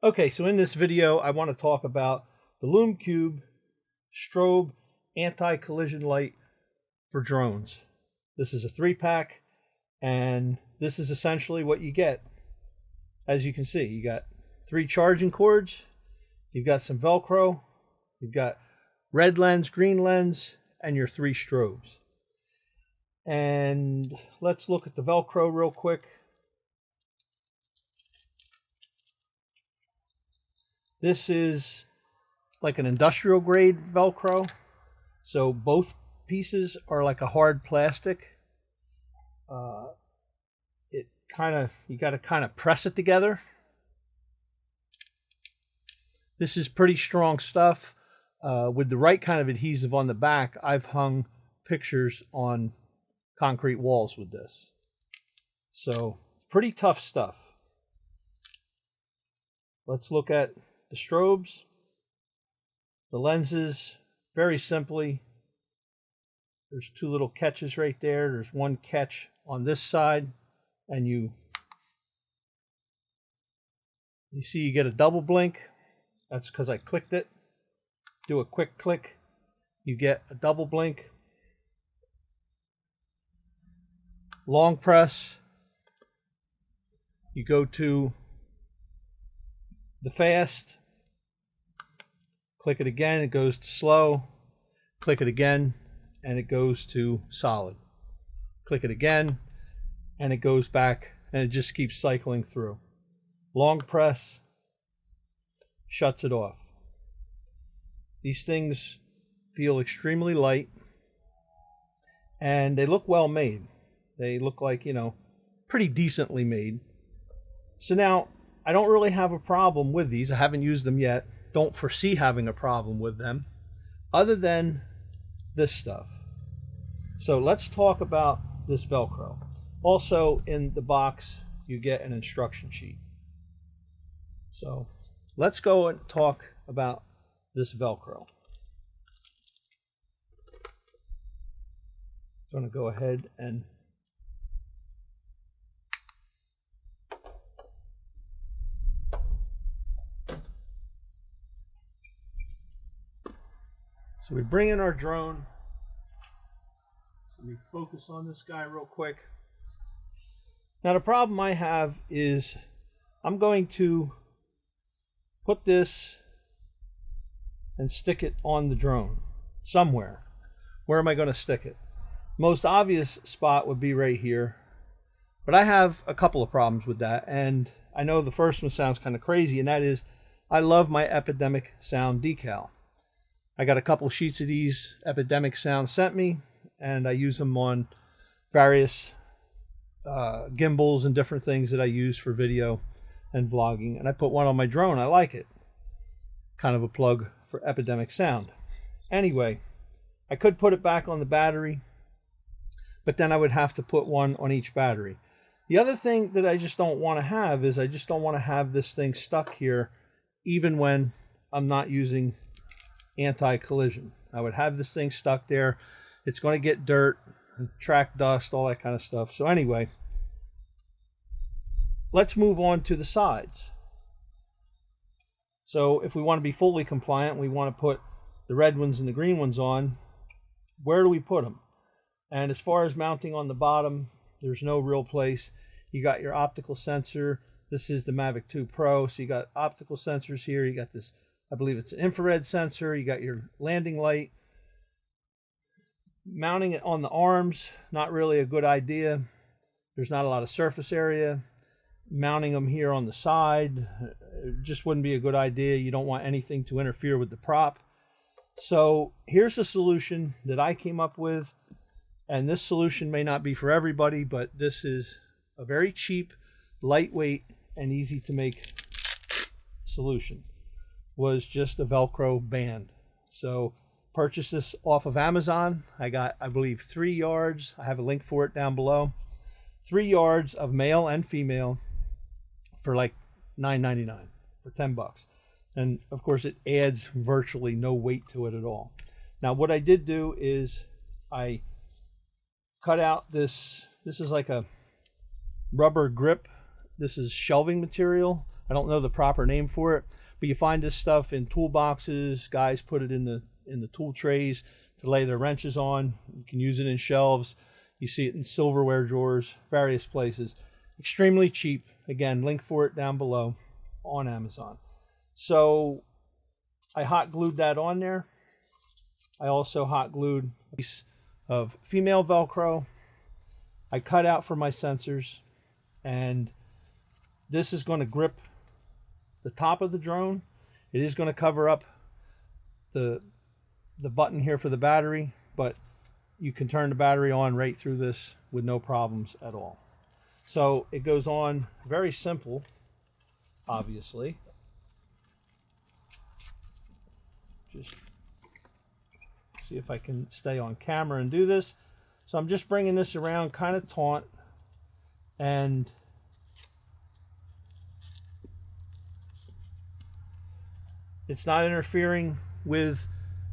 Okay, so in this video, I want to talk about the Lume Cube Strobe anti-collision light for drones. This is a 3-pack, and this is essentially what you get. As you can see, you got 3 charging cords, you've got some Velcro, you've got red lens, green lens, and your 3 strobes. And let's look at the Velcro real quick. This is like an industrial grade Velcro. So both pieces are like a hard plastic. You got to kind of press it together. This is pretty strong stuff. With the right kind of adhesive on the back, I've hung pictures on concrete walls with this. So pretty tough stuff. Let's look at the strobes. The lenses, very simply, there's 2 little catches right there. There's 1 catch on this side, and you see you get a double blink. That's because I clicked it. Do a quick click, you get a double blink. Long press, you go to the fast, click it again, it goes to slow, click it again, and it goes to solid. Click it again, and it goes back, and it just keeps cycling through. Long press, shuts it off. These things feel extremely light, and they look well made. They look like, pretty decently made. So now, I don't really have a problem with these. I haven't used them yet. Don't foresee having a problem with them, other than this stuff. So let's talk about this Velcro. Also in the box, you get an instruction sheet. So let's go and talk about this Velcro. I'm going to go ahead and so we bring in our drone. So we focus on this guy real quick. Now the problem I have is I'm going to put this and stick it on the drone somewhere. Where am I going to stick it? Most obvious spot would be right here, but I have a couple of problems with that, and I know the first one sounds kind of crazy, and that is I love my Epidemic Sound decal. I got a couple sheets of these Epidemic Sound sent me, and I use them on various gimbals and different things that I use for video and vlogging, and I put one on my drone. I like it. Kind of a plug for Epidemic Sound. Anyway, I could put it back on the battery, but then I would have to put one on each battery. The other thing that I just don't want to have is I just don't want to have this thing stuck here even when I'm not using anti-collision. I would have this thing stuck there. It's going to get dirt, track dust, all that kind of stuff. So anyway, let's move on to the sides. So if we want to be fully compliant, we want to put the red ones and the green ones on. Where do we put them? And as far as mounting on the bottom, there's no real place. You got your optical sensor. This is the Mavic 2 Pro. So you got optical sensors here. You got this, I believe it's an infrared sensor. You got your landing light. Mounting it on the arms, not really a good idea. There's not a lot of surface area. Mounting them here on the side, it just wouldn't be a good idea. You don't want anything to interfere with the prop. So here's a solution that I came up with, and this solution may not be for everybody, but this is a very cheap, lightweight, and easy to make solution. Was just a Velcro band. So purchased this off of Amazon. I got, I believe, 3 yards. I have a link for it down below. 3 yards of male and female for like $9.99, for 10 bucks. And of course it adds virtually no weight to it at all. Now what I did do is I cut out this is like a rubber grip. This is shelving material. I don't know the proper name for it, but you find this stuff in toolboxes. Guys put it in the tool trays to lay their wrenches on. You can use it in shelves. You see it in silverware drawers, various places. Extremely cheap. Again, link for it down below on Amazon. So I hot glued that on there. I also hot glued a piece of female Velcro. I cut out for my sensors, and this is going to grip the top of the drone. It is going to cover up the button here for the battery, but you can turn the battery on right through this with no problems at all. So it goes on very simple, obviously. Just see if I can stay on camera and do this. So I'm just bringing this around kind of taut, and it's not interfering with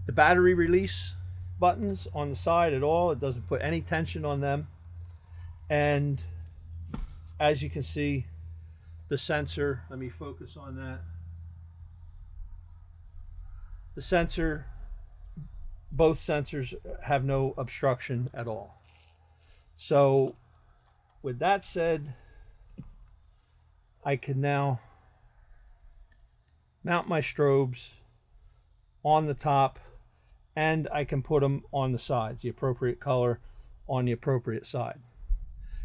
the battery release buttons on the side at all. It doesn't put any tension on them. And as you can see, the sensor, let me focus on that. The sensor, both sensors have no obstruction at all. So with that said, I can now mount my strobes on the top, and I can put them on the sides, the appropriate color on the appropriate side,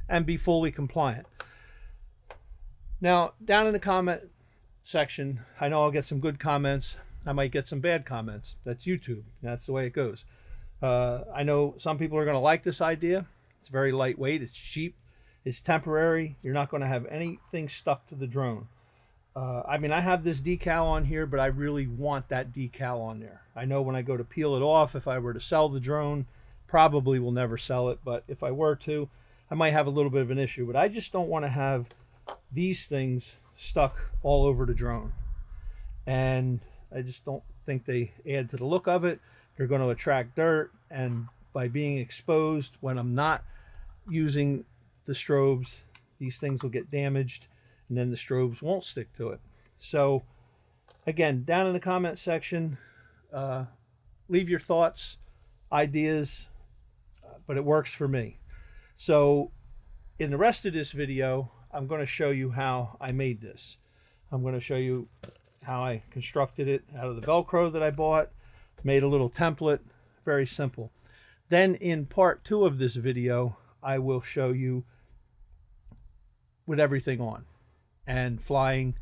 and be fully compliant. Now, down in the comment section, I know I'll get some good comments. I might get some bad comments. That's YouTube. That's the way it goes. I know some people are going to like this idea. It's very lightweight. It's cheap. It's temporary. You're not going to have anything stuck to the drone. I mean, I have this decal on here, but I really want that decal on there. I know when I go to peel it off, if I were to sell the drone, probably will never sell it. But if I were to, I might have a little bit of an issue. But I just don't want to have these things stuck all over the drone. And I just don't think they add to the look of it. They're going to attract dirt, and by being exposed when I'm not using the strobes, these things will get damaged, and then the strobes won't stick to it. So again, down in the comment section, leave your thoughts, ideas, but it works for me. So in the rest of this video, I'm going to show you how I made this. I'm going to show you how I constructed it out of the Velcro that I bought, made a little template, very simple. Then in part 2 of this video, I will show you with everything on and flying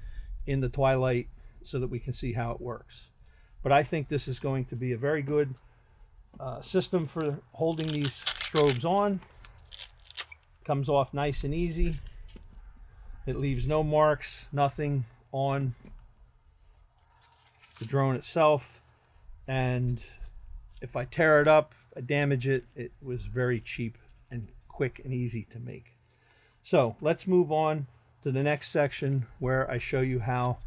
in the twilight so that we can see how it works. But I think this is going to be a very good system for holding these strobes on. Comes off nice and easy. It leaves no marks, nothing on the drone itself. And if I tear it up, I damage it, it was very cheap and quick and easy to make. So let's move on to the next section where I show you how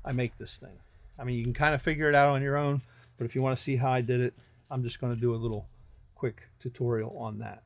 I make this thing. I mean, you can kind of figure it out on your own, but if you want to see how I did it, I'm just going to do a little quick tutorial on that.